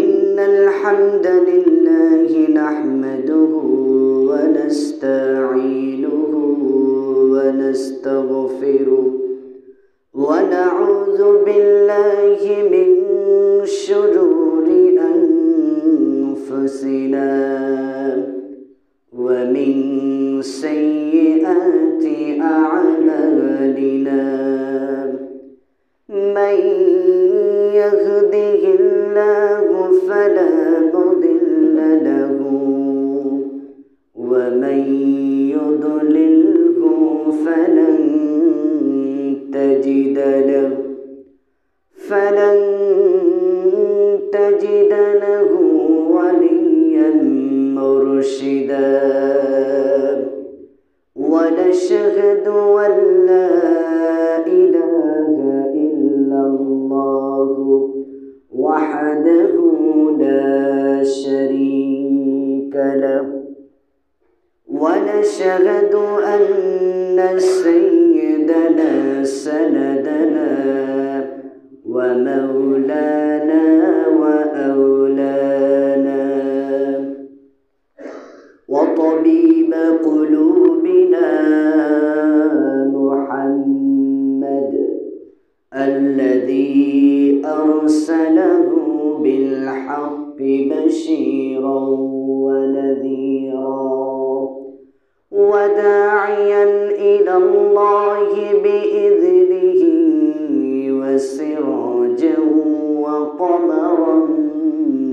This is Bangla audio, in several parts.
إن الحمد لله نحمده ونستعينه ونستغفره ونعوذ بالله من شرور أنفسنا ومن سيئات أعمالنا من يهده الله فلا مضل له ومن يضلله فلن تجد له وليا مرشدا ونشهد أن لا إله إلا الله وحده لا شريك له ونشهد أن سيدنا سندنا ومولانا وأولانا وطبيب قلوبنا محمد الذي أرسله بالحق بشيرا ونذيرا وداعيا إلى الله بإذنه وسراجا وقمرا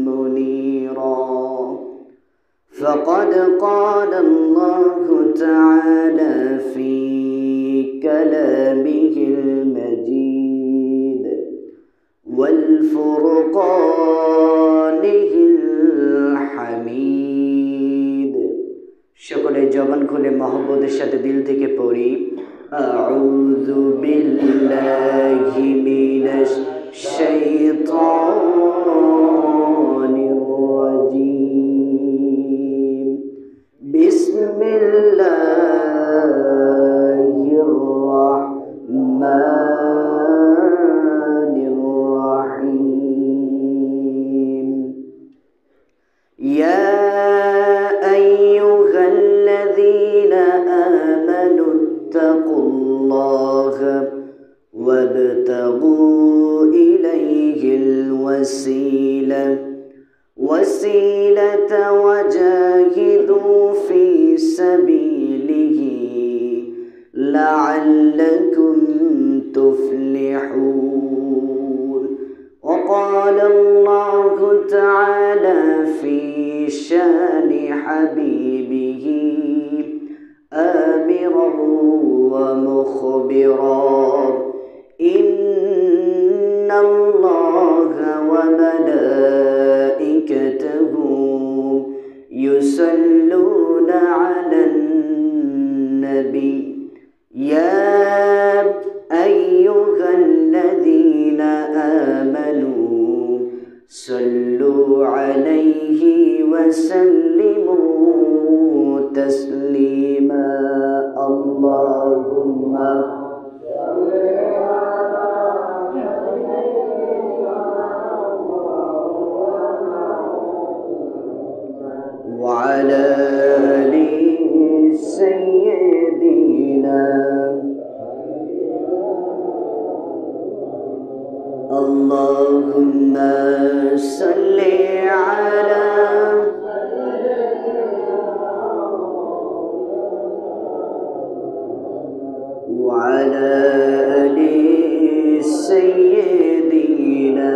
منيرا فقد قال الله تعالى في كلامه المجيد والفرقانه الحميد সকলে জবান খুলে মহব্বতের সাথে দিল থেকে পড়ি আউযু বিল্লাহি মিনাশ শাইতানির রাজীম বিসমিল্লাহির রাহমানির রাহিম ইয়া اتقوا الله وابتغوا إليه الوسيلة وجاهدوا في سبيله لعلكم تفلحون وقال الله تعالى في شان حبيبه آمرا ومخبرا إن الله وملائكته يصلون على النبي يا أيها الذين آمنوا صلوا عليه وسلموا تسليما اللهم وعلى آل سيدنا اللهم صل على وعلى آل سيدنا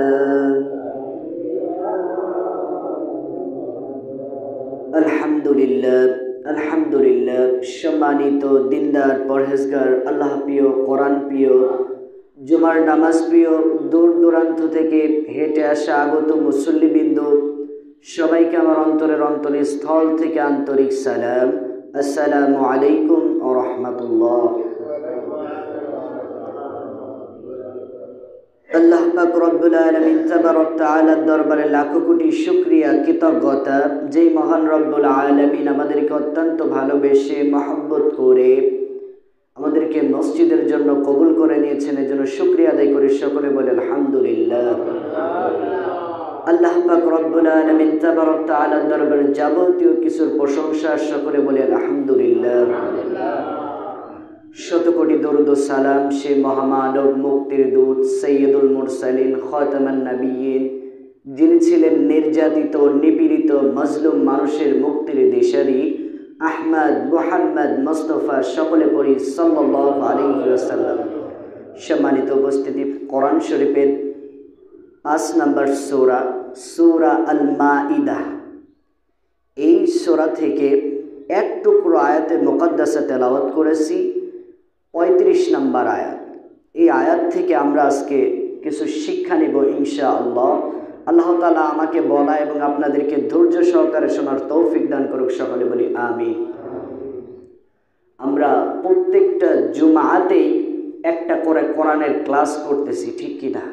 আলহামদুলিল্লাহ সম্মানিত দিনদার পরহেজগার আল্লাহ প্রিয় কোরআন প্রিয় জুমার নামাজ প্রিয় দূর দূরান্ত থেকে হেঁটে আসা আগত মুসল্লিবৃন্দ সবাইকে আমার অন্তরের স্থল থেকে আন্তরিক সালাম আসসালামু আলাইকুম ওয়া রাহমাতুল্লাহ। আল্লাহ পাক রব্বুল আলামিন তাবারক তাআলার দরবারে লাখো কোটি শুকরিয়া কৃতজ্ঞতা, যেই মহান রব্বুল আলামিন আমাদেরকে অত্যন্ত ভালোবেসে মহব্বত করে আমাদেরকে মসজিদের জন্য কবুল করে নিয়ে দিয়েছেন, এজন্য শুকরিয়া আদায় করি। সকলে বলে আলহামদুলিল্লাহ। আল্লাহ পাক রব্বুল আলামিন তাবারক তাআলার দরবারে যাবতীয় কিছুর প্রশংসা, সকলে বলে আলহামদুলিল্লাহ। শত কোটি দরুদ ও সালাম সে মহামানব, মুক্তির দূত, সৈয়দুল মুরসালিন, খাতামান নবিয়্যিন, যিনি ছিলেন নির্যাতিত, নিপীড়িত, মজলুম মানুষের মুক্তির দিশারি, আহমদ মুহাম্মদ মুস্তাফা, সকলে পড়ি সাল্লাল্লাহু আলাইহি ওয়াসাল্লাম। সম্মানিত উপস্থিতি, কোরআন শরীফের 5 নম্বর সূরা, সূরা আল মাইদা, এই সূরা থেকে এক টুকরো আয়াতে মুকদ্দাসা তেলাওয়াত করেছি, 35 নম্বর আয়াত। এই আয়াত থেকে আমরা আজকে কিছু শিক্ষা নিব ইনশাআল্লাহ। আল্লাহ তাআলা আমাকে বলা এবং আপনাদেরকে ধৈর্য সহকারে শোনার তৌফিক দান করুক, সকলে বলি আমিন। আমরা প্রত্যেকটা জুমাতেই একটা করে কোরআনের ক্লাস করতেছি, ঠিক কিনা?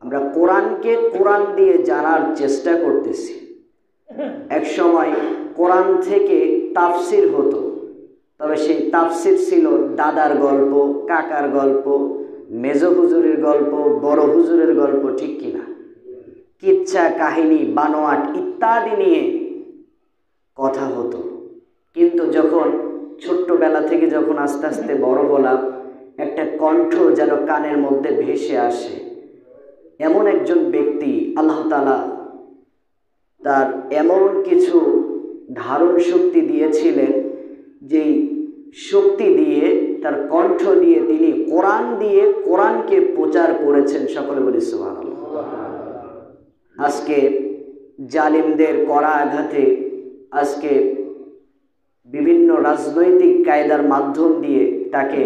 আমরা কোরআনকে কোরআন দিয়ে জানার চেষ্টা করতেছি। এক সময় কোরআন থেকে তাফসির হতো, তবে সেই তাফসির ছিল দাদার গল্প, কাকার গল্প, মেজ হুজুরের গল্প, বড় হুজুরের গল্প, ঠিক কিনা? কিচ্ছা কাহিনী, বানোয়াট ইত্যাদি নিয়ে কথা হতো। কিন্তু যখন ছোট্টবেলা থেকে যখন আস্তে আস্তে বড় হলাম, একটা কণ্ঠ যেন কানের মধ্যে ভেসে আসে। এমন একজন ব্যক্তি আল্লাহ তাআলা তার এমন কিছু ধারণ শক্তি দিয়েছিলেন, যেই শক্তি দিয়ে, তার কণ্ঠ দিয়ে তিনি কোরআন দিয়ে কোরআনকে প্রচার করেছেন, সকলে বলি সুবহানাল্লাহ। আজকে জালিমদের কড়া আঘাতে, আজকে বিভিন্ন রাজনৈতিক কায়দার মাধ্যম দিয়ে তাকে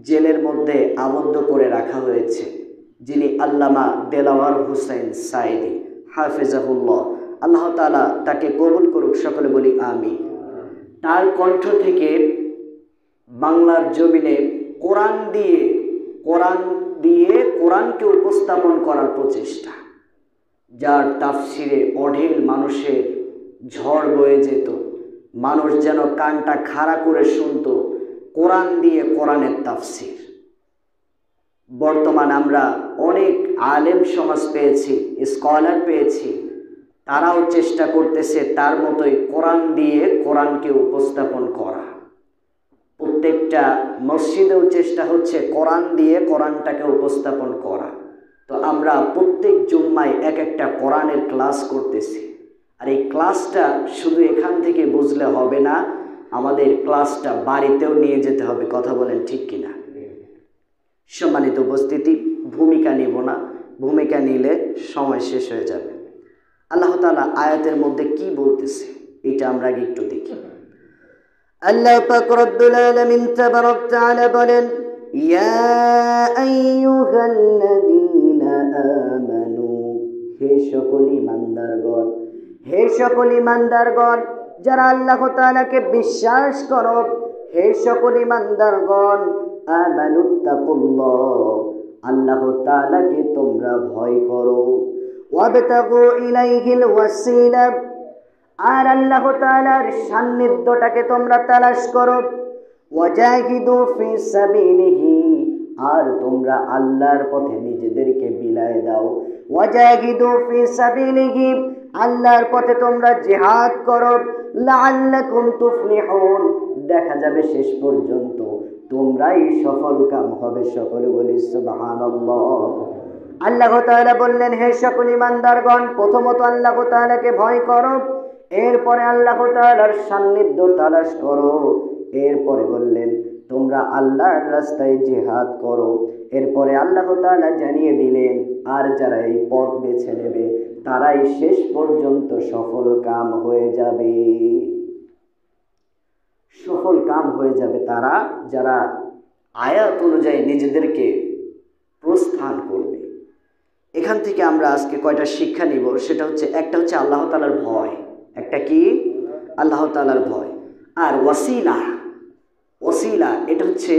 জেলের মধ্যে আবদ্ধ করে রাখা হয়েছে, যিনি আল্লামা দেলাওয়ার হোসেন সাঈদী হাফেজাহুল্লাহ। আল্লাহ তাআলা তাকে কবুল করুক, সকলে বলি আমিন। তার কণ্ঠ থেকে বাংলার জমিনে কোরআন দিয়ে কোরআনকে উপস্থাপন করার প্রচেষ্টা, যার তাফসিরে অঢেল মানুষের ঝড় বয়ে যেত, মানুষ যেন কানটা খাড়া করে শুনত কোরআন দিয়ে কোরআনের তাফসির। বর্তমান আমরা অনেক আলেম সমাজ পেয়েছি, স্কলার পেয়েছি, তারাও চেষ্টা করতেছে তার মতোই কোরআন দিয়ে কোরআনকে উপস্থাপন করা। প্রত্যেকটা মসজিদেও চেষ্টা হচ্ছে কোরআন দিয়ে কোরআনটাকে উপস্থাপন করা। তো আমরা প্রত্যেক জুম্মায় এক একটা কোরআনের ক্লাস করতেছি। আর এই ক্লাসটা শুধু এখান থেকে বুঝলে হবে না, আমাদের ক্লাসটা বাড়িতেও নিয়ে যেতে হবে। কথা বলেন ঠিক কিনা? সম্মানিত উপস্থিতি, ভূমিকা নিব না, ভূমিকা নিলে সময় শেষ হয়ে যাবে। আল্লাহ তাআলা আয়াতের মধ্যে কি বলতেছে এটা আমরা আগে একটু দেখি। আল্লাহ পাক রব্বুল আলামিন তাবারক তাআলা বলেন, ইয়া আইয়ুহাল্লাযীনা আমানু, হে সকল ঈমানদারগণ, হে সকল ঈমানদারগণ যারা আল্লাহ তাআলাকে বিশ্বাস করো, হে সকল ঈমানদারগণ, আমানুত্তাকুল্লাহ, আল্লাহ তাআলাকে তোমরা ভয় করো, ওয়াবতাগু ইলাইহিল ওয়াসিলা, আর আল্লাহ তাআলার সান্নিধ্যটাকে তোমরা তালাশ করো, ওয়াজাহিদু ফি সাবিলিহি, আর তোমরা আল্লাহর পথে নিজেদেরকে বিলায় দাও, ওয়াজাহিদু ফি সাবিলিহি, আল্লাহর পথে তোমরা জিহাদ করো, লাআল্লাকুম তুফলিহুন, দেখা যাবে শেষ পর্যন্ত তোমরাই সফল কাম হবে। সকলে বলি সুবহানাল্লাহ। আল্লাহ তাআলা বললেন, হে সকল ঈমানদারগণ, প্রথমত আল্লাহ তাআলাকে ভয় করো, এরপরে আল্লাহ তাআলার সান্নিধ্য তালাশ করো, এরপরে বললেন তোমরা আল্লাহর রাস্তায় জিহাদ করো। এরপরে আল্লাহ তাআলা জানিয়ে দিলেন, আর যারা এই পথ বেছে নেবে তারাই শেষ পর্যন্ত সফল কাম হয়ে যাবে। সফল কাম হয়ে যাবে তারা যারা আয়াত অনুযায়ী নিজেদেরকে প্রস্থান করবে। এখান থেকে আমরা আজকে কয়টা শিক্ষা নিব, সেটা হচ্ছে, একটা হচ্ছে আল্লাহ তাআলার ভয়, একটা কি? আল্লাহ তাআলার ভয়। আর ওয়াসিলা, ওসিলা এটা হচ্ছে,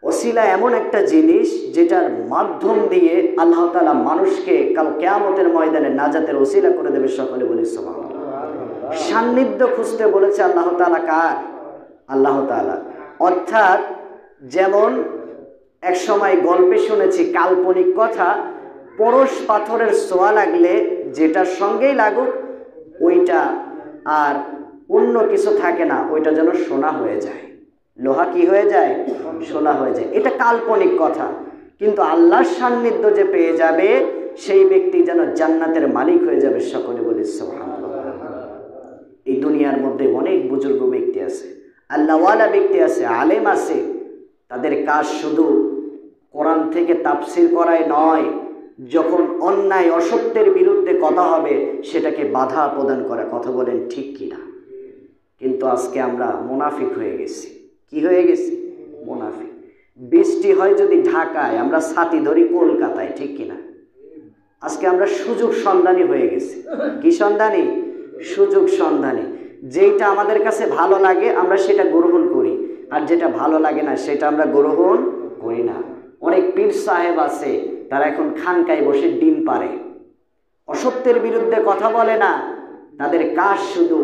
ওসিলা এমন একটা জিনিস যেটার মাধ্যম দিয়ে আল্লাহ তাআলা মানুষকে কাল কিয়ামতের ময়দানে নাজাতের ওসিলা করে দেবে। সকলে বলি সুবহানাল্লাহ। সান্নিধ্য খুঁজতে বলেছে আল্লাহ তাআলা, কার? আল্লাহ তাআলা। অর্থাৎ যেমন এক সময় গল্পে শুনেছি কাল্পনিক কথা, পরশ পাথরের ছোঁয়া লাগলে যেটার সঙ্গেই লাগুক ওইটা আর অন্য কিছু থাকে না, ওইটা যেন সোনা হয়ে যায়। লোহা কি হয়ে যায়? সোনা হয়ে যায়। এটা কাল্পনিক কথা, কিন্তু আল্লাহর সান্নিধ্য যে পেয়ে যাবে সেই ব্যক্তি যেন জান্নাতের মালিক হয়ে যাবে। সকলে বলি সুবহানাল্লাহ। এই দুনিয়ার মধ্যে অনেক বুজুর্গ ব্যক্তি আছে, আল্লাহওয়ালা ব্যক্তি আছে, আলেম আছে, তাদের কাজ শুধু কোরআন থেকে তাফসির করাই নয়, যখন অন্যায় অসত্যের বিরুদ্ধে কথা হবে সেটাকে বাধা প্রদান করা। কথা বলেন ঠিক কিনা? কিন্তু আজকে আমরা মুনাফিক হয়ে গেছি। কি হয়ে গেছি? মুনাফিক। বৃষ্টি হয় যদি ঢাকায়, আমরা ছাতি ধরি কলকাতায়, ঠিক কিনা? আজকে আমরা সুযোগ সন্ধানী হয়ে গেছি। কি সন্ধানী? সুযোগ সন্ধানী। যেটা আমাদের কাছে ভালো লাগে আমরা সেটা গ্রহণ করি, আর যেটা ভালো লাগে না সেটা আমরা গ্রহণ করি না। অনেক পীর সাহেব আছে, তারা এখন খানকায় বসে ডিম পারে, অসত্যের বিরুদ্ধে কথা বলে না। তাদের কাজ শুধু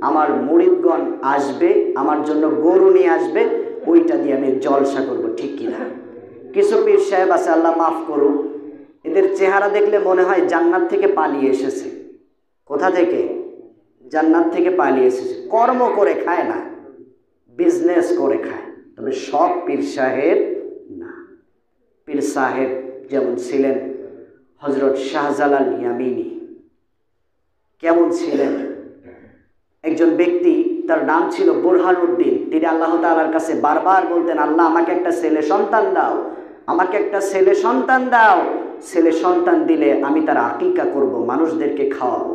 আমার মুরিদগণ আসবে, আমার জন্য গরু নিয়ে আসবে, ওইটা দিয়ে আমি জলসা করবো, ঠিক কিনা? কিছু পীর সাহেব আছে, আল্লাহ মাফ করুন, এদের চেহারা দেখলে মনে হয় জান্নাত থেকে পালিয়ে এসেছে। কোথা থেকে? জান্নাত থেকে পালিয়ে এসেছে। কর্ম করে খায় না, বিজনেস করে খায়। তবে সব পীর সাহেব না। পীর সাহেব যেমন ছিলেন হযরত শাহজালাল ইয়ামিনী। কেমন ছিলেন? একজন ব্যক্তি, তার নাম ছিল বুরহানুদ্দিন। তিনি আল্লাহ তাআলার কাছে বারবার বলতেন, আল্লাহ আমাকে একটা ছেলে সন্তান দাও, আমাকে একটা ছেলে সন্তান দাও। ছেলে সন্তান দিলে আমি তার আকিকা করব, মানুষদেরকে খাওয়াবো।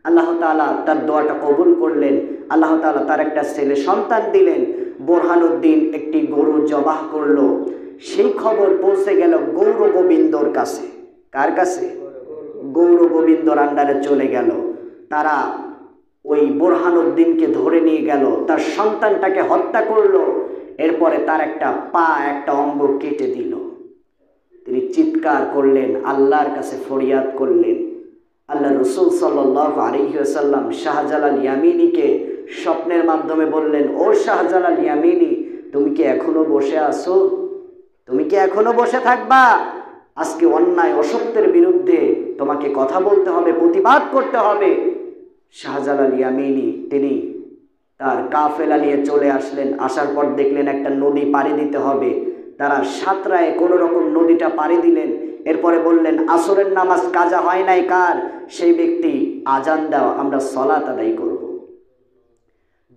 আল্লাহ তাআলা তার দোয়াটা কবুল করলেন। আল্লাহ তাআলা তার একটা ছেলে সন্তান দিলেন। বুরহানুদ্দিন একটি গরু জবাহ করলো। সেই খবর পৌঁছে গেল গৌর গোবিন্দর কাছে। কার কাছে? গৌর গোবিন্দর আন্ডারে চলে গেল। তারা ওই বুরহানুদ্দিনকে ধরে নিয়ে গেল, তার সন্তানটাকে হত্যা করলো। এরপরে তার একটা পা, একটা অঙ্গ কেটে দিল। তিনি চিৎকার করলেন, আল্লাহর কাছে ফরিয়াদ করলেন। আল্লাহ রাসূল সাল্লাল্লাহু আলাইহি ওয়াসাল্লাম শাহজালাল ইয়ামিনীকে স্বপ্নের মাধ্যমে বললেন, ও শাহজালাল ইয়ামিনী, তুমি কি এখনো বসে আছো? তুমি কি এখনো বসে থাকবা? আজকে অন্যায় অসত্যের বিরুদ্ধে তোমাকে কথা বলতে হবে, প্রতিবাদ করতে হবে। শাহজালাল ইয়ামিনী তিনি তার কাফেলা নিয়ে চলে আসলেন। আসার পর দেখলেন একটা নদী পাড়ি দিতে হবে। তারা সাঁতরায় কোনো রকম নদীটা পাড়ি দিলেন। এরপরে বললেন, আসরের নামাজ কাজা হয় নাই কার? সেই ব্যক্তি আজান দাও, আমরা সালাত আদায় করব।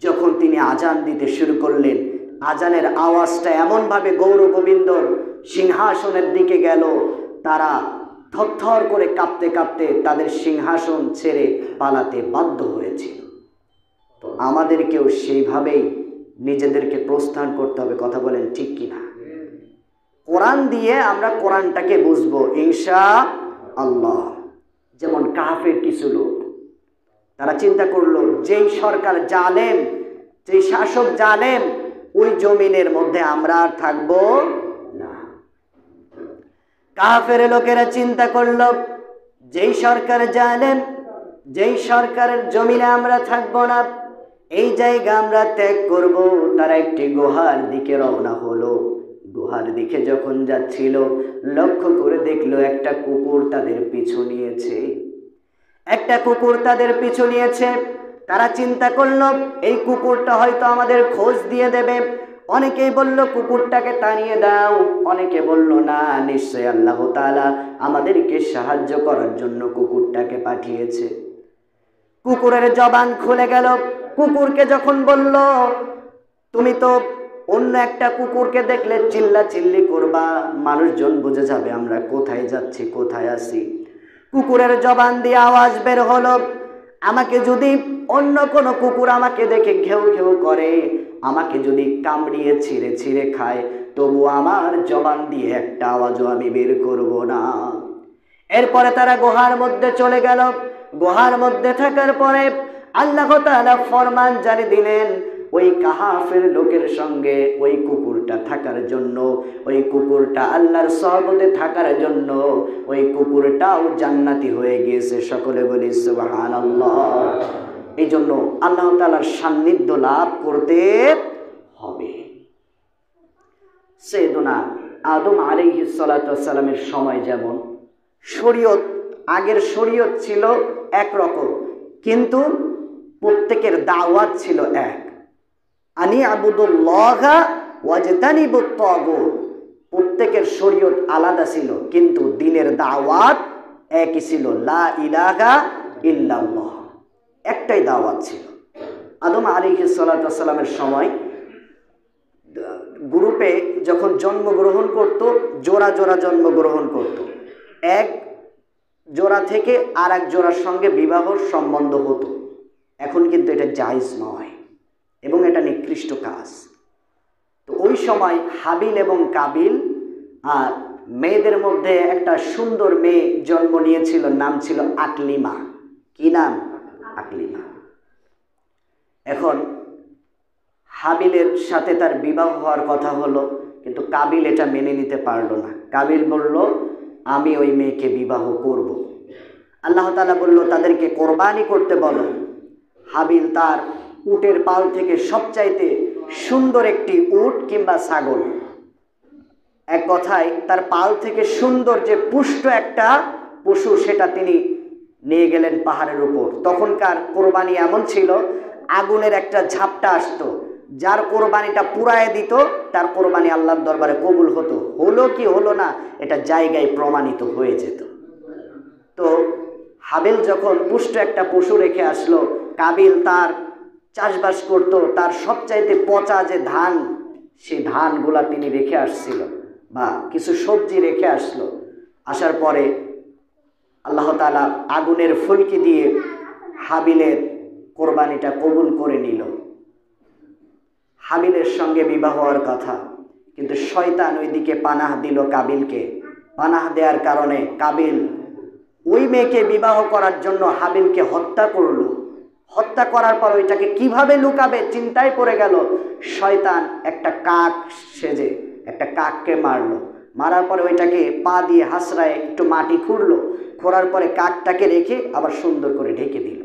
যখন তিনি আজান দিতে শুরু করলেন, আজানের আওয়াজটা এমনভাবে গৌর গোবিন্দর সিংহাসনের দিকে গেল, তারা থরথর করে কাঁপতে কাঁপতে তাদের সিংহাসন ছেড়ে পালাতে বাধ্য হয়েছিল। তো আমাদেরকেও সেইভাবেই নিজেদেরকে প্রস্থান করতে হবে। কথা বলেন ঠিক কিনা? কোরআন দিয়ে আমরা কোরআনটাকে বুঝবো ইনশাআল্লাহ। যেমন কাফের কিছু লোক, তারা চিন্তা করলো যেই সরকার জালেম, যেই শাসক জালেম, ওই জমিনের মধ্যে আমরা আর থাকবো না। কাফের লোকেরা চিন্তা করলো যেই সরকার জালেম, যেই সরকারের জমিনে আমরা থাকবো না, এই জায়গা আমরা ত্যাগ করব। তারা একটি গুহার দিকে রওনা হলো। গুহার দিকে যখন যাচ্ছিল, লক্ষ্য করে দেখলো একটা কুকুর তাদের পিছু নিয়েছে। একটা কুকুর তাদের পিছু নিয়েছে। তারা চিন্তা করলো এই কুকুরটা হয়তো আমাদের খোঁজ দিয়ে দেবে। অনেকেই বলল কুকুরটাকে তাড়িয়ে দাও, অনেকে বলল না, নিশ্চয় আল্লাহ তাআলা আমাদেরকে সাহায্য করার জন্য কুকুরটাকে পাঠিয়েছে। কুকুরের জবান খুলে গেল। কুকুরকে যখন বলল, তুমি তো অন্য একটা কুকুরকে দেখলে চিল্লা চিল্লি করবা, মানুষজন বুঝে যাবে আমরা কোথায় যাচ্ছি, কোথায় আছি। কুকুরের জবান দিয়ে আওয়াজ বের হলো, আমাকে যদি অন্য কোনো কুকুর আমাকে দেখে ঘেউ ঘেউ করে, আমাকে যদি কামড়িয়ে ছিঁড়ে ছিঁড়ে খায়, তবু আমার জবান দিয়ে একটা আওয়াজও আমি বের করব না। এরপরে তারা গুহার মধ্যে চলে গেল। গুহার মধ্যে থাকার পরে আল্লাহ তাআলা ফরমান জারি দিলেন, ওই কাফের লোকের সঙ্গে ওই কুকুরটা থাকার জন্য, ওই কুকুরটা আল্লাহর সহবতে থাকার জন্য ওই কুকুরটাও জান্নাতি হয়ে গিয়েছে। সকলে বলি সুবহানাল্লাহ। এই জন্য আল্লাহ তাআলার সান্নিধ্য লাভ করতে হবে। সাইয়েদুনা আদম আলাইহিস সালাতু ওয়াস সালামের সময় যেমন শরীয়ত, আগের শরীয়ত ছিল একরকম, কিন্তু প্রত্যেকের দাওয়াত ছিল এক, আনি আবুদুল্লাহা ওয়াজতানিবুত তাগুত। প্রত্যেকের শরীয়ত আলাদা ছিল, কিন্তু দিনের দাওয়াত একই ছিল, লা ইলাহা ইল্লাল্লাহ, একটাই দাওয়াত ছিল। আদম আলাইহিস সালাতু ওয়াস সালামের সময় গ্রুপে যখন জন্মগ্রহণ করত, জোড়া জোড়া জন্মগ্রহণ করত, এক জোড়া থেকে আর এক জোড়ার সঙ্গে বিবাহর সম্বন্ধ হতো। এখন কিন্তু এটা জায়েজ নয় এবং এটা নিকৃষ্ট কাজ। তো ওই সময় হাবিল এবং কাবিল আর মেয়েদের মধ্যে একটা সুন্দর মেয়ে জন্ম নিয়েছিল, নাম ছিল আকলিমা। কি নাম? আকলিমা। এখন হাবিলের সাথে তার বিবাহ হওয়ার কথা হলো, কিন্তু কাবিল এটা মেনে নিতে পারলো না। কাবিল বলল, আমি ওই মেয়েকে বিবাহ করব। আল্লাহ তাআলা বলল, তাদেরকে কোরবানি করতে বলো। হাবিল তার উটের পাল থেকে সবচাইতে সুন্দর একটি উট কিংবা ছাগল, এক কথায় তার পাল থেকে সুন্দর যে পুষ্ট একটা পশু, সেটা তিনি নিয়ে গেলেন পাহাড়ের উপর। তখনকার কোরবানি এমন ছিল, আগুনের একটা ঝাপটা আসতো, যার কোরবানিটা পুরায় দিত তার কোরবানি আল্লাহর দরবারে কবুল হতো। হলো কি হলো না এটা জায়গায় প্রমাণিত হয়ে যেত। তো হাবিল যখন পুষ্ট একটা পশু রেখে আসলো, কাবিল তার চাষবাস করত, তার সবচাইতে পচা যে ধান, সেই ধানগুলা তিনি রেখে আসছিল, বা কিছু সবজি রেখে আসলো। আসার পরে আল্লাহ তাআলা আগুনের ফুলকি দিয়ে হাবিলের কোরবানিটা কবুল করে নিল। হাবিলের সঙ্গে বিবাহ হওয়ার কথা, কিন্তু শয়তান ওইদিকে পানাহ দিল কাবিলকে। পানাহ দেওয়ার কারণে কাবিল ওই মেয়েকে বিবাহ করার জন্য হাবিলকে হত্যা করলো। হত্যা করার পর ওইটাকে কিভাবে লুকাবে চিন্তায় পড়ে গেল। শয়তান একটা কাক সেজে একটা কাককে মারলো। মারার পরে ওইটাকে পা দিয়ে হাসরায় একটু মাটি খুঁড়লো, খোঁড়ার পরে কাকটাকে রেখে আবার সুন্দর করে ঢেকে দিল।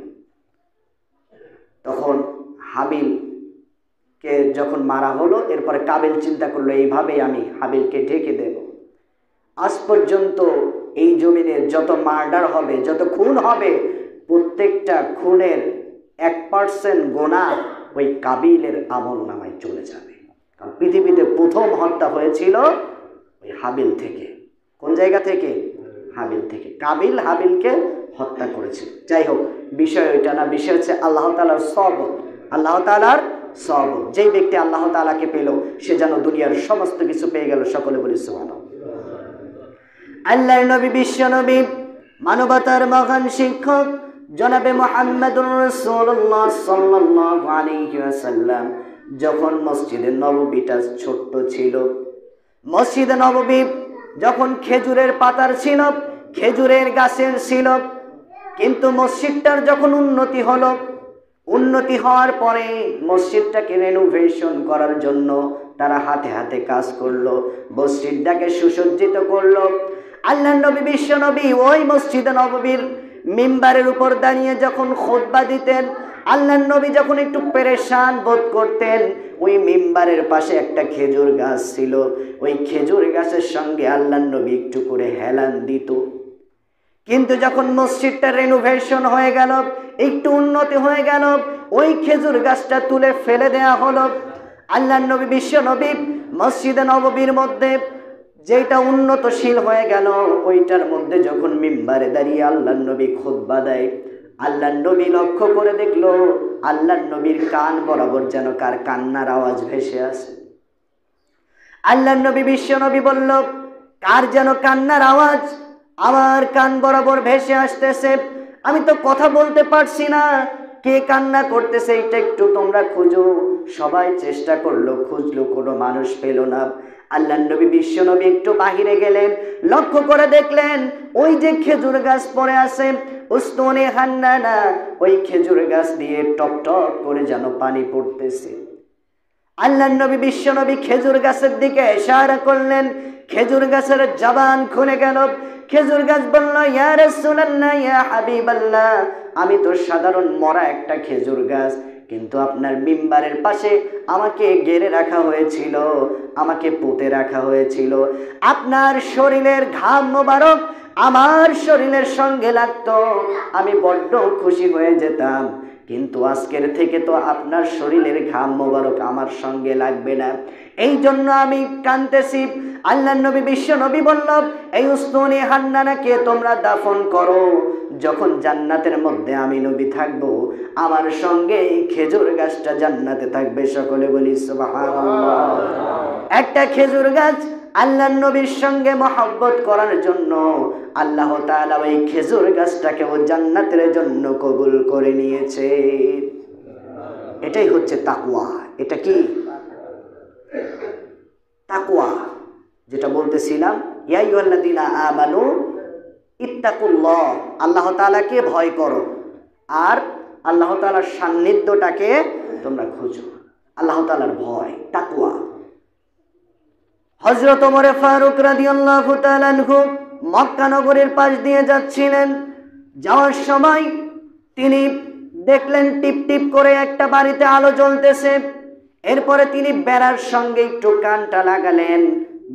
তখন হাবিলকে যখন মারা হলো, এরপরে কাবিল চিন্তা করলো, এইভাবেই আমি হাবিলকে ঢেকে দেব। আজ পর্যন্ত এই জমিনে যত মার্ডার হবে, যত খুন হবে, প্রত্যেকটা খুনের 1% গোনা ওই কাবিলের আমল নামায় চলে যাবে। কারণ পৃথিবীতে প্রথম হত্যা হয়েছিল ওই হাবিল থেকে। কোন জায়গা থেকে? হাবিল থেকে। কাবিল হাবিলকে হত্যা করেছে। যাই হোক, বিষয় ওইটা না, বিষয় হচ্ছে আল্লাহ তাআলার সওয়াব। আল্লাহ তাআলার সওয়াব, যেই ব্যক্তি আল্লাহ তাআলাকে পেল সে যেন দুনিয়ার সমস্ত কিছু পেয়ে গেল। সকলে বলি সুবহানাল্লাহ। আল্লাহর নবী, বিশ্ব নবী, মানবতার মহান শিক্ষক জনাবে মুহাম্মদুর রাসূলুল্লাহ সাল্লাল্লাহু আলাইহি ওয়াসাল্লাম যখন মসজিদে নববীটা ছোট্ট ছিল, মসজিদে নববী যখন খেজুরের পাতার ছিল, খেজুরের গাছের ছিল, কিন্তু মসজিদটার যখন উন্নতি হলো, উন্নতি হওয়ার পরে মসজিদটাকে রেনোভেশন করার জন্য তারা হাতে হাতে কাজ করলো, মসজিদটাকে সুসজ্জিত করলো। আল্লাহর নবী, বিশ্ব নবী ওই মসজিদে নববীর মিম্বারের উপর দাঁড়িয়ে যখন খুতবা দিতেন, আল্লাহর নবী যখন একটু পেরেশান বোধ করতেন, ওই মিম্বারের পাশে একটা খেজুর গাছ ছিল, ওই খেজুর গাছের সঙ্গে আল্লাহর নবী একটু করে হেলান দিত। কিন্তু যখন মসজিদটা রেনোভেশন হয়ে গেল, একটু উন্নতি হয়ে গেল, ওই খেজুর গাছটা তুলে ফেলে দেয়া হলো। আল্লাহর নবী, বিশ্ব নবী মসজিদে নববীর মধ্যে যেটা উন্নতশীল হয়ে গেল, ওইটার মধ্যে যখন মিম্বারে দাঁড়িয়ে আল্লাহর নবী খুতবা দেয়, আল্লাহর নবী লক্ষ্য করে দেখলো আল্লাহর নবীর কান বরাবর যেন কার কান্নার আওয়াজ ভেসে আসে। আল্লাহর নবী, বিশ্ব নবী বলল, কার যেন কান্নার আওয়াজ আমার কান বরাবর ভেসে আসতেছে, আমি তো কথা বলতে পারছি না, কে কান্না করতেছে এটা একটু তোমরা খুঁজো। সবাই চেষ্টা করলো, খুঁজলো, কোনো মানুষ পেল না। আল্লাহর নবী, বিশ্ব নবী একটু বাহিরে গেলেন, লক্ষ্য করে দেখলেন ওই যে খেজুর গাছ পড়ে আছে, উস্তনে হান্নানা, ওই খেজুর গাছ দিয়ে টপ টপ করে যেন পানি পড়তেছে। আল্লাহর নবী, বিশ্ব নবী খেজুর গাছের দিকে ইশারা করলেন, খেজুর গাছের জবান খুলে গেল। খেজুর গাছ বলল, ইয়া রাসূলুল্লাহ, ইয়া হাবিবাল্লাহ, আমি তো সাধারণ মরা একটা খেজুর গাছ, কিন্তু আপনার মিম্বারের পাশে আমাকে গেড়ে রাখা হয়েছিল, আমাকে পুঁতে রাখা হয়েছিল। আপনার শরীরের ঘাম মোবারক আমার শরীরের সঙ্গে লাগতো, আমি বড্ড খুশি হয়ে যেতাম। কিন্তু আজকের থেকে তো আপনার শরীরের ঘাম মোবারক আমার সঙ্গে লাগবে না, এই জন্য আমি কাঁদতেছি। আল্লাহর নবী বিশ্ব নবী বলল, এই উসতুনি হান্নানাকে তোমরা দাফন করো। যখন জান্নাতের মধ্যে আমি নবী থাকবো, আমার সঙ্গে এই খেজুর গাছটা জান্নাতে থাকবে। সকলে বলি সুবহানাল্লাহ। একটা খেজুর গাছ আল্লাহর নবীর সঙ্গে মহব্বত করার জন্য আল্লাহ তাআলা ওই খেজুর গাছটাকে ও জান্নাতের জন্য কবুল করে নিয়েছে। এটাই হচ্ছে তাকওয়া। এটা কি তাকওয়া? যেটা বলতেছিলাম, ইয়া আইয়ুহাল্লাযীনা আমানু ইত্তাকুল্লাহ, আল্লাহ তাআলাকে ভয় করো আর আল্লাহ তাআলার সান্নিধ্যটাকে তোমরা খুঁজো। আল্লাহ তাআলার ভয়, তাকওয়া। হযরত ওমর ফারুক রাদিয়াল্লাহু তাআলা আনহু মক্কা নগরীর পাশ দিয়ে যাচ্ছিলেন। যাওয়ার সময় তিনি দেখলেন টিপ টিপ করে একটা বাড়িতে আলো জ্বলতেছে। এরপরে তিনি বেড়ার সঙ্গে একটু কানটা লাগালেন,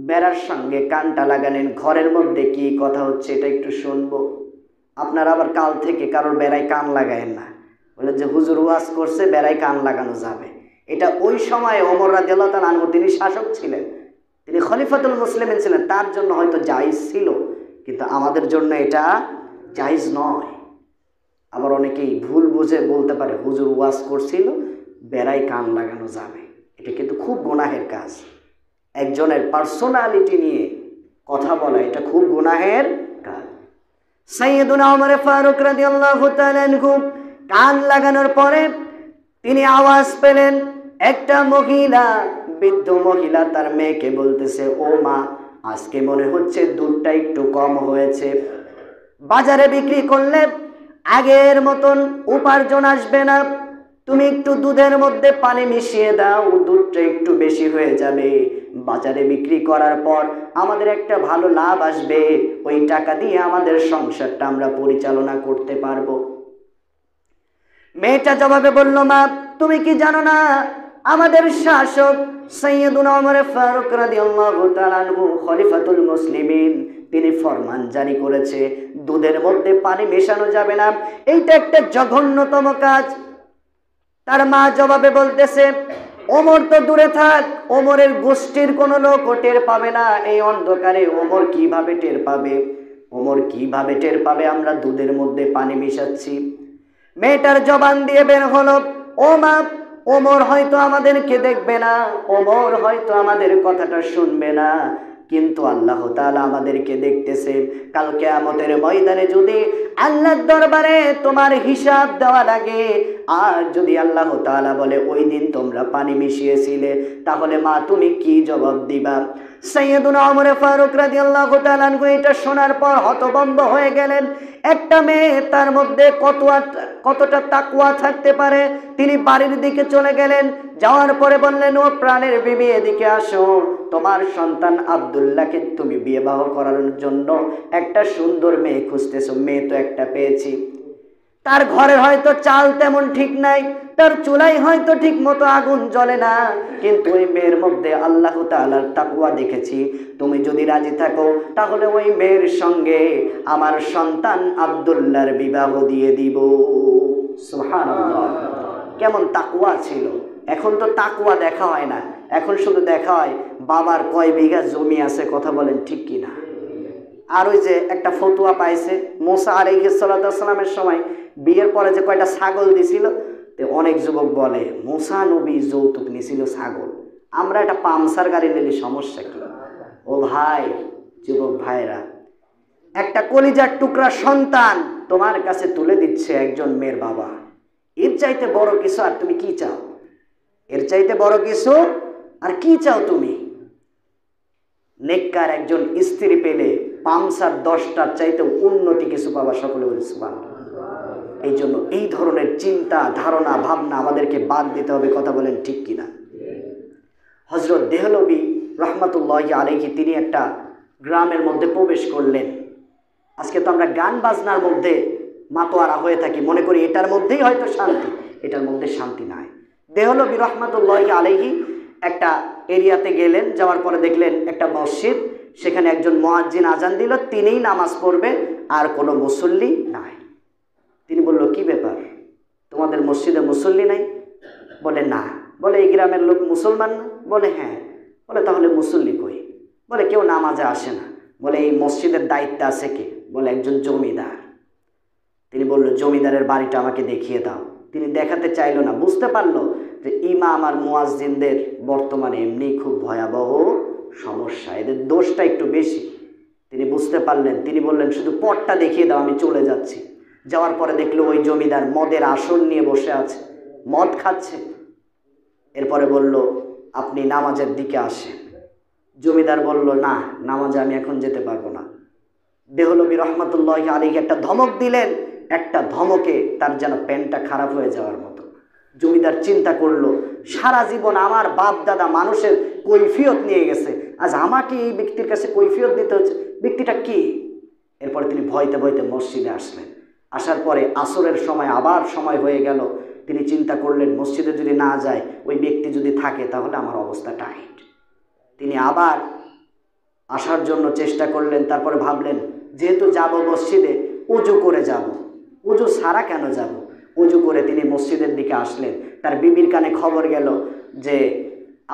বেড়ার সঙ্গে কানটা লাগালেন, ঘরের মধ্যে কি কথা হচ্ছে এটা একটু শুনবো। আপনারা আবার কাল থেকে কারোর বেড়ায় কান লাগায়েন না, বলে যে হুজুর ওয়াজ করছে বেড়ায় কান লাগানো যাবে। এটা ওই সময় ওমর রাদিয়াল্লাহু তাআলা আনহু তিনি শাসক ছিলেন, তিনি খলিফাতুল মুসলিমিন ছিলেন, তার জন্য হয়তো জায়েজ ছিল, কিন্তু আমাদের জন্য এটা জায়েজ নয়। আবার অনেকেই ভুল বুঝে বলতে পারে হুজুর ওয়াজ করছিল বেড়ায় কান লাগানো যাবে, এটা কিন্তু খুব গুনাহের কাজ। একজনের পার্সোনালিটি নিয়ে কথা বলা এটা খুব গুনাহের কাজ। সাইয়্যিদুনা ওমর ফারুক রাদিয়াল্লাহু তাআলা আনহু কান লাগানোর পরে তিনি আওয়াজ পেলেন, একটা মহিলা, বৃদ্ধ মহিলা তার মেয়েকে বলতেছে, ও মা, আজকে মনে হচ্ছে দুধটা একটু কম হয়েছে, বাজারে বিক্রি করলে আগের মতন উপার্জন আসবে না, তুমি একটু দুধের মধ্যে পানি মিশিয়ে দাও, দুধটা একটু বেশি হয়ে যাবে, বাজারে বিক্রি করার পর আমাদের একটা ভালো লাভ আসবে, ওই টাকা দিয়ে আমাদের সংসারটা আমরা পরিচালনা করতে পারবো। মেয়েটা জবাবে বলল, মা তুমি কি জানো না আমাদের শাসক সাইয়্যিদুনা ওমর ফারুক রাদিয়াল্লাহু তাআলা আনহু খলিফাতুল মুসলিমিন, তিনি ফরমান জারি করেছে দুধের মধ্যে পানি মেশানো যাবে না, এইটা একটা জঘন্যতম কাজ। তার মা জবাবে বলতেছে, ওমর তো দূরে থাক, ওমরের গোষ্ঠীর কোনো লোক টের পাবে না, এই অন্ধকারে ওমর কিভাবে টের পাবে, ওমর কিভাবে টের পাবে আমরা দুধের মধ্যে পানি মিশাচ্ছি। মেয়েটার জবান দিয়ে বের হলো, ও মা, ওমর হয়তো আমাদেরকে দেখবে না, ওমর হয়তো আমাদের কথাটা শুনবে না, কিন্তু আল্লাহ তাআলা আমাদেরকে দেখতেছে। কাল কিয়ামতের ময়দানে যদি আল্লাহর দরবারে তোমার হিসাব দেওয়া লাগে, আর যদি আল্লাহ তাআলা বলে ওই দিন তোমরা পানি মিশিয়েছিলে, তাহলে মা তুমি কি জবাব দিবা? সাইয়্যিদুনা ওমর ফারুক রাদিয়াল্লাহু তাআলা আনহু এটা শোনার পর হতভম্ব হয়ে গেলেন। একটা মেয়ে, তার মধ্যে কতটা তাকওয়া থাকতে পারে। তিনি বাড়ির দিকে চলে গেলেন, যাওয়ার পরে বললেন, ও প্রাণের বিবি এদিকে আসো, তোমার সন্তান আব্দুল্লাহকে তুমি বিবাহ করার জন্য একটা সুন্দর মেয়ে খুঁজতেছো, মেয়ে তো একটা পেয়েছি, তার ঘরে হয়তো চাল তেমন ঠিক নাই, তার চুলাই হয়তো ঠিক মতো আগুন জ্বলে না, কিন্তু ওই মেয়ের মধ্যে আল্লাহ তাআলার তাকওয়া দেখেছি, তুমি যদি রাজি থাকো তাহলে ওই মেয়ের সঙ্গে আমার সন্তান আব্দুল্লাহর বিবাহ দিয়ে দিব। সুবহানাল্লাহ, কেমন তাকওয়া ছিল! এখন তো তাকওয়া দেখা হয় না, এখন শুধু দেখা হয় বাবার কয় বিঘা জমি আছে, কথা বলেন ঠিক কিনা? আর ওই যে একটা ফতুয়া পাইছে মুসা আলাইহিস সালাতু ওয়াস সালামের সময় বিয়ের পরে যে কয়টা ছাগল দিছিল, অনেক যুবক বলে মুসা নবী যৌতুক নিছিল ছাগল, আমরা একটা পামসার গাড়ি নিলে সমস্যা কি? ও ভাই, যুবক ভাইরা, একটা কলিজার টুকরা সন্তান তোমার কাছে তুলে দিচ্ছে একজন মেয়ের বাবা, এর চাইতে বড় কিছু আর তুমি কি চাও? এর চাইতে বড় কিছু আর কি চাও তুমি? নেককার একজন স্ত্রী পেলে পামসার 10টার চাইতে উন্নতি কিছু পাবা। সকলে বলি সুবহানাল্লাহ। এই জন্য এই ধরনের চিন্তা ধারণা ভাবনা আমাদেরকে বাদ দিতে হবে, কথা বলেন ঠিক কিনা? হযরত দেহলভী রাহমাতুল্লাহি আলাইহি তিনি একটা গ্রামের মধ্যে প্রবেশ করলেন। আজকে তো আমরা গান বাজনার মধ্যে মাতোয়ারা হয়ে থাকি, মনে করি এটার মধ্যেই হয়তো শান্তি, এটার মধ্যে শান্তি নাই। দেহলবী রহমাতুল্লাহি আলাইহি একটা এরিয়াতে গেলেন, যাওয়ার পরে দেখলেন একটা মসজিদ, সেখানে একজন মুয়াজ্জিন আজান দিল, তিনিই নামাজ পড়বে, আর কোনো মুসল্লি নাই। তিনি বলল, কি ব্যাপার, তোমাদের মসজিদে মুসল্লি নাই? বলে না। বলে এই গ্রামের লোক মুসলমান না? বলে হ্যাঁ। বলে তাহলে মুসল্লি কই? বলে কেউ নামাজে আসে না। বলে এই মসজিদের দায়িত্বে আছে কে? বলে একজন জমিদার। তিনি বলল, জমিদারের বাড়িটা আমাকে দেখিয়ে দাও। তিনি দেখাতে চাইল না, বুঝতে পারলো যে ইমাম আর মুয়াজ্জিনদের বর্তমানে এমনি খুব ভয়াবহ সমস্যা, এদের দোষটা একটু বেশি। তিনি বুঝতে পারলেন, তিনি বললেন, শুধু পথটা দেখিয়ে দাও, আমি চলে যাচ্ছি। যাওয়ার পরে দেখলো ওই জমিদার মদের আসন নিয়ে বসে আছে, মদ খাচ্ছে। এরপরে বলল, আপনি নামাজের দিকে আসেন। জমিদার বলল, না, নামাজে আমি এখন যেতে পারবো না। দেহলবী রহমাতুল্লাহি আলাইহি একটা ধমক দিলেন, একটা ধমকে তার যেন প্যান্টটা খারাপ হয়ে যাওয়ার মতো। জমিদার চিন্তা করলো, সারা জীবন আমার বাপ দাদা মানুষের কৈফিয়ত নিয়ে গেছে, আজ আমাকে এই ব্যক্তির কাছে কৈফিয়ত দিতে হচ্ছে, ব্যক্তিটা কি? এরপরে তিনি ভয়তে ভয়তে মসজিদে আসলেন। আসার পরে আসরের সময় আবার সময় হয়ে গেল। তিনি চিন্তা করলেন, মসজিদে যদি না যায়, ওই ব্যক্তি যদি থাকে, তাহলে আমার অবস্থা টাইট। তিনি আবার আসার জন্য চেষ্টা করলেন। তারপরে ভাবলেন, যেহেতু যাব মসজিদে, উজু করে যাব, উজু ছাড়া কেন যাব? উজু করে তিনি মসজিদের দিকে আসলেন। তার বিবির কানে খবর গেল যে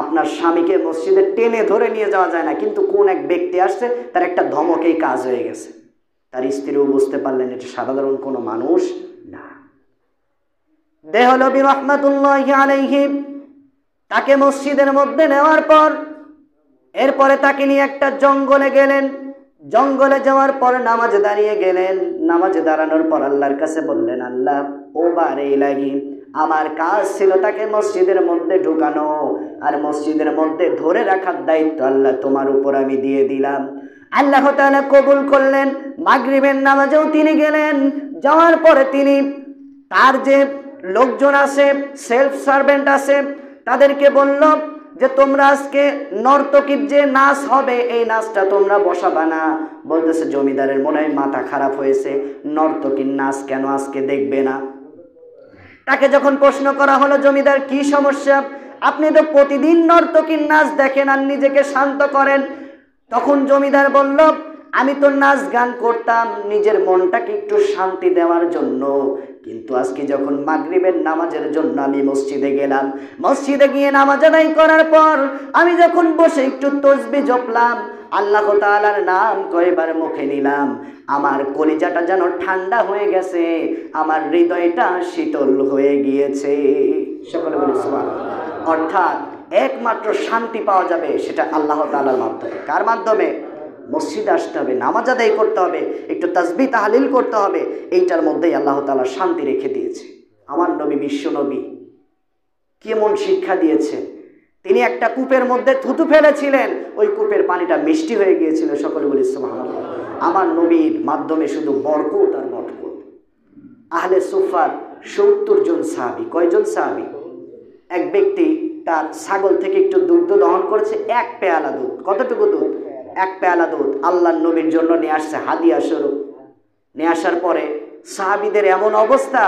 আপনার স্বামীকে মসজিদে টেনে ধরে নিয়ে যাওয়া যায় না, কিন্তু কোন এক ব্যক্তি আসছে, তার একটা ধমকেই কাজ হয়ে গেছে। তার স্ত্রীও বুঝতে পারলেন এটা সাধারণ কোনো মানুষ না। দেহলবী রহমাতুল্লাহি আলাইহি তাকে মসজিদের মধ্যে নেওয়ার পর এরপরে তাকে নিয়ে একটা জঙ্গলে গেলেন। জঙ্গলে যাওয়ার পর নামাজে দাঁড়িয়ে গেলেন। নামাজে দাঁড়ানোর পর আল্লাহর কাছে বললেন, আল্লাহ, ও বারে লাগি, আমার কাজ ছিল তাকে মসজিদের মধ্যে ঢুকানো, আর মসজিদের মধ্যে ধরে রাখার দায়িত্ব আল্লাহ তোমার উপর আমি দিয়ে দিলাম। আল্লাহ তাআলা কবুল করলেন। মাগরিবের নামাজেও তিনি গেলেন। যাওয়ার পরে তিনি তার যে লোকজন আছে, সেলফ সার্ভেন্ট আছে, তাদেরকে বলল যে তোমরা আজকে নর্তকীর যে নাচ হবে, এই নাচটা তোমরা বসাবা না। বলতেছে জমিদারের মনে হয় মাথা খারাপ হয়েছে, নর্তকীর নাচ কেন আজকে দেখবে না? তাকে যখন প্রশ্ন করা হলো, জমিদার কি সমস্যা, আপনি তো প্রতিদিন নর্তকীর নাচ দেখেন আর নিজেকে শান্ত করেন। তখন জমিদার বলল, আমি তো নাচ গান করতাম নিজের মনটাকে একটু শান্তি দেওয়ার জন্য, কিন্তু আজকে যখন মাগরিবের নামাজের জন্য আমি মসজিদে গেলাম, মসজিদে গিয়ে নামাজ আদায় করার পর আমি যখন বসে একটু তাসবিহ জপলাম, আল্লাহ তাআলার নাম কয়েকবার মুখে নিলাম, আমার কলিজাটা যেন ঠান্ডা হয়ে গেছে, আমার হৃদয়টা শীতল হয়ে গিয়েছে। সকলে বলি সুবহানাল্লাহ। অর্থাৎ একমাত্র শান্তি পাওয়া যাবে সেটা আল্লাহ তাআলার মাধ্যমে। কার মাধ্যমে? মসজিদে আসতে হবে, নামাজ আদায় করতে হবে, একটু তাসবিহ তাহলিল করতে হবে। এইটার মধ্যেই আল্লাহ তাআলা শান্তি রেখে দিয়েছে। আমার নবী, বিশ্ব নবী কেমন শিক্ষা দিয়েছে! তিনি একটা কূপের মধ্যে থুতু ফেলেছিলেন, ওই কূপের পানিটা মিষ্টি হয়ে গিয়েছিল। সকলে বলি সুবহানাল্লাহ। আমার নবীর মাধ্যমে শুধু বরকত আর বরকত। আহলে সুফার ৭০ জন সাহাবী। কয়জন সাহাবী? এক ব্যক্তি তার ছাগল থেকে একটু দুগ্ধ দহন করেছে, এক পেয়ালা দুধ। কতটুকু দুধ? এক পেয়ালা দুধ আল্লাহর নবীর জন্য নিয়ে আসছে হাদিয়া স্বরূপ। নিয়ে আসার পরে সাহাবীদের এমন অবস্থা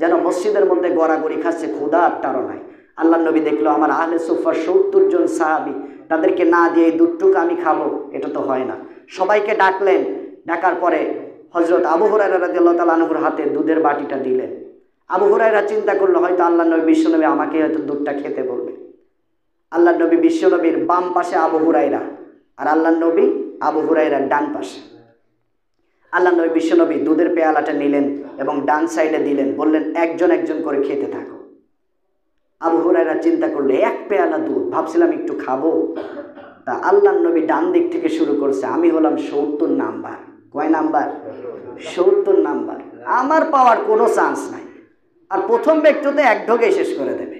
যেন মসজিদের মধ্যে গড়াগড়ি খাচ্ছে, ক্ষুধা আর তাড়নায়। আল্লাহর নবী দেখলো আমার আহলে সুফার ৭০ জন সাহাবী, তাদেরকে না দিয়ে এই দুধটুকু আমি খাবো, এটা তো হয় না। সবাইকে ডাকলেন। ডাকার পরে হযরত আবু হুরায়রা রাদিয়াল্লাহু তাআলা আনহুর হাতে দুধের বাটিটা দিলেন। আবু হুরায়রা চিন্তা করলো হয়তো আল্লাহর নবী, বিশ্বনবী আমাকে হয়তো দুধটা খেতে বলবে। আল্লাহর নবী, বিশ্বনবীর বাম পাশে আবু হুরায়রা, আর আল্লাহর নবী আবু হুরায়রার ডান পাশে। আল্লাহর নবী, বিশ্বনবী দুধের পেয়ালাটা নিলেন এবং ডান সাইডে দিলেন, বললেন একজন একজন করে খেতে থাকো। আবু হুরায়রা চিন্তা করলে এক পেয়ালা দুধ, ভাবছিলাম একটু খাবো, তা আল্লাহর নবী ডান দিক থেকে শুরু করছে। আমি হলাম ৭০ নাম্বার। কয় নাম্বার? ৭০ নাম্বার। আমার পাওয়ার কোনো চান্স নাই, আর প্রথম ব্যক্তিতে এক ঢোকে শেষ করে দেবে।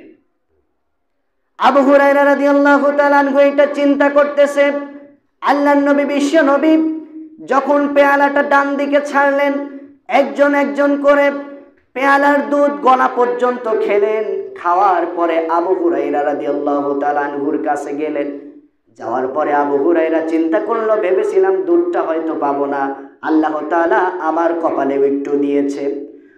আবু হুরায়রা রাদিয়াল্লাহু তাআলা আনহু এটা চিন্তা করতেছে। আল্লাহর নবী, বিশ্ব নবী যখন পেয়ালাটা ডান দিকে ছাড়লেন, একজন একজন করে পেয়ালার দুধ গলা পর্যন্ত খেলেন। খাওয়ার পরে আবু হুরায়রা রাদিয়াল্লাহু তাআলা আনহুর কাছে গেলেন। যাওয়ার পরে আবু হুরায়রা চিন্তা করলো, ভেবেছিলাম দুধটা হয়তো পাবো না, আল্লাহ তাআলা আমার কপালেও একটু দিয়েছে।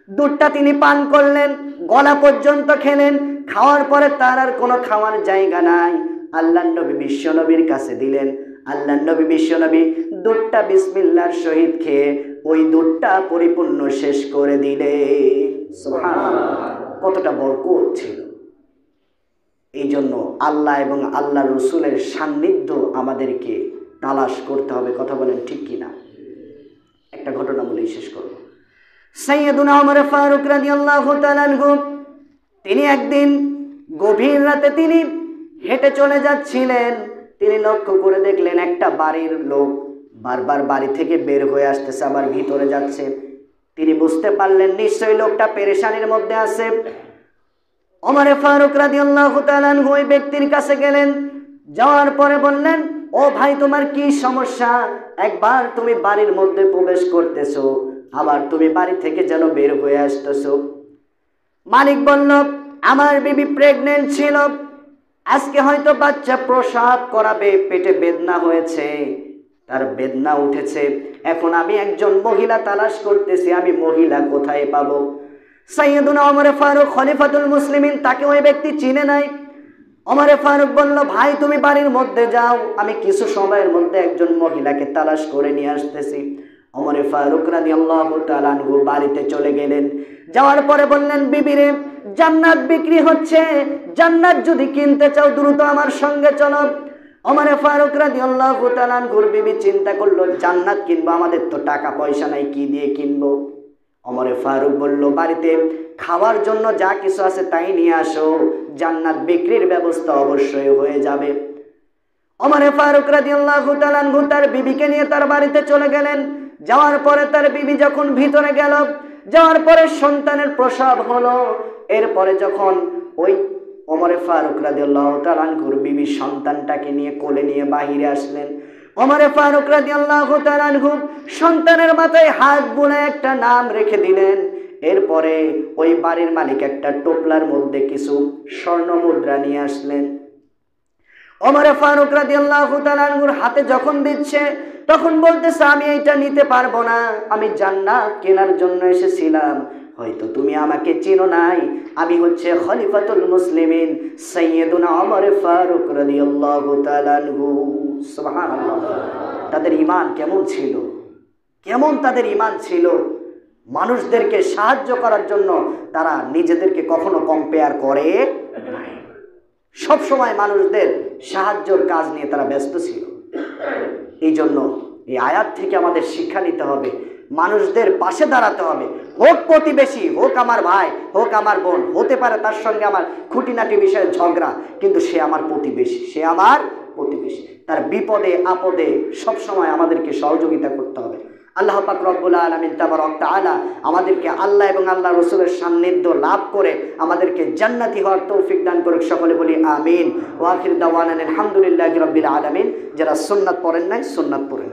দুধটা তিনি পান করলেন, গলা পর্যন্ত খেলেন। খাওয়ার পরে তার আর কোনো খাওয়ার জায়গা নাই। আল্লাহর নবী বিশ্ব নবীর কাছে দিলেন। আল্লাহর নবী বিশ্ব নবী দুধটা বিসমিল্লাহর সহিত খেয়ে ওই দুধটা পরিপূর্ণ শেষ করে দিলেন। সুবহানাল্লাহ, কতটা বরকত ছিল। এই জন্য আল্লাহ এবং আল্লাহ রসুলের সান্নিধ্য আমাদেরকে তালাশ করতে হবে। কথা বলেন ঠিক কিনা? একটা ঘটনা বলেই শেষ করব। সাইয়্যিদুনা ওমর ফারুক রাদিয়াল্লাহু তাআলা আনহু তিনি একদিন গভীর রাতে তিনি হেঁটে চলে যাচ্ছিলেন। তিনি লক্ষ্য করে দেখলেন একটা বাড়ির লোক বারবার বাড়ি থেকে বের হয়ে আসতেছে, আবার ভিতরে যাচ্ছে। তিনি বুঝতে পারলেন নিশ্চয়ই লোকটা পেরেশানির মধ্যে আছে। ওমর ফারুক রাদিয়াল্লাহু তাআলা আনহু ওই ব্যক্তির কাছে গেলেন। যাওয়ার পরে বললেন, ও ভাই, তোমার কি সমস্যা? একবার তুমি বাড়ির মধ্যে প্রবেশ করতেছো, আবার তুমি বাড়ি থেকে যেন বের হয়ে আসতেছো। মালিক বলল, আমার বিবি প্রেগনেন্ট ছিল, আজকে হয়তো বাচ্চা প্রসব করাবে, পেটে বেদনা হয়েছে, তার বেদনা উঠেছে। এখন আমি একজন মহিলা তালাশ করতেছি, আমি মহিলা কোথায় পাবো? সাইয়্যিদুনা ওমর ফারুক খলিফাতুল মুসলিমিন, তাকে ওই ব্যক্তি চিনে নাই। ওমর ফারুক বলল, ভাই তুমি বাড়ির মধ্যে যাও, আমি কিছু সময়ের মধ্যে একজন মহিলাকে তালাশ করে নিয়ে আসতেছি। ওমর ফারুক রাদিয়াল্লাহু তাআলা আনহু বাড়িতে চলে গেলেন। যাওয়ার পরে বললেন, বিবিরে, জান্নাত বিক্রি হচ্ছে, জান্নাত যদি কিনতে চাও দ্রুত আমার সঙ্গে চলো। ওমর ফারুক রাদিয়াল্লাহু তাআলা আনহুর বিবি চিন্তা করলো, জান্নাত কিনবো, আমাদের তো টাকা পয়সা নাই, কি দিয়ে কিনবো? ওমর ফারুক বলল, বাড়িতে খাওয়ার জন্য যা কিছু আছে তাই নিয়ে আসো, জান্নাত বিক্রির ব্যবস্থা অবশ্যই হয়ে যাবে। ওমর ফারুক রাদিয়াল্লাহু তাআলা আনহু তার বিবিকে নিয়ে তার বাড়িতে চলে গেলেন। যাওয়ার পরে তার বিবি যখন ভিতরে গেল, যাওয়ার পরে সন্তানের প্রসব হলো। এরপরে যখন ওই ওমর ফারুক রাদিয়াল্লাহু তাআলা আনহুর বিবি সন্তানটাকে নিয়ে কোলে নিয়ে বাহিরে আসলেন, ওমর ফারুক রাদিয়াল্লাহু তাআলা আনহু সন্তানের মাথায় হাত বুলায় একটা নাম রেখে দিলেন। এরপরে ওই বাড়ির মালিক একটা টোপলার মধ্যে কিছু স্বর্ণ মুদ্রা নিয়ে আসলেন। ওমর ফারুক রাদিয়াল্লাহু তাআলা আনহুর হাতে যখন দিচ্ছে, তখন বলতেছে, আমি এটা নিতে পারবো না, আমি জান্নাত কেনার জন্য এসেছিলাম, হয়তো তুমি আমাকে চিনো নাই, আমি হচ্ছে খলিফাতুল মুসলিমিন সাইয়্যিদুনা ওমর ফারুক রাদিয়াল্লাহু তাআলা আনহু। সুবহানাল্লাহ, তাদের ঈমান কেমন ছিল, কেমন তাদের ঈমান ছিল! মানুষদেরকে সাহায্য করার জন্য তারা নিজেদেরকে কখনো কম্পেয়ার করে নাই। সব সময় মানুষদের সাহায্যের কাজ নিয়ে তারা ব্যস্ত ছিল। এই জন্য এই আয়াত থেকে আমাদের শিক্ষা নিতে হবে, মানুষদের পাশে দাঁড়াতে হবে। হোক প্রতিবেশী, হোক আমার ভাই, হোক আমার বোন, হতে পারে তার সঙ্গে আমার খুঁটিনাটি বিষয়ে ঝগড়া, কিন্তু সে আমার প্রতিবেশী, সে আমার প্রতিবেশী। তার বিপদে আপদে সব সময় আমাদেরকে সহযোগিতা করতে হবে। আল্লাহ পাক রব্বুল আলামিন তাবারক তাআলা আমাদেরকে আল্লাহ এবং আল্লাহ রাসূলের সান্নিধ্য লাভ করে আমাদেরকে জান্নাতি হওয়ার তৌফিক দান করুক। সকলে বলি আমিন। ওয়া আখির দাওয়ানা আলহামদুলিল্লাহি রাব্বিল আলামিন। যারা সুন্নাত পড়েন নাই, সুন্নাত পড়েন।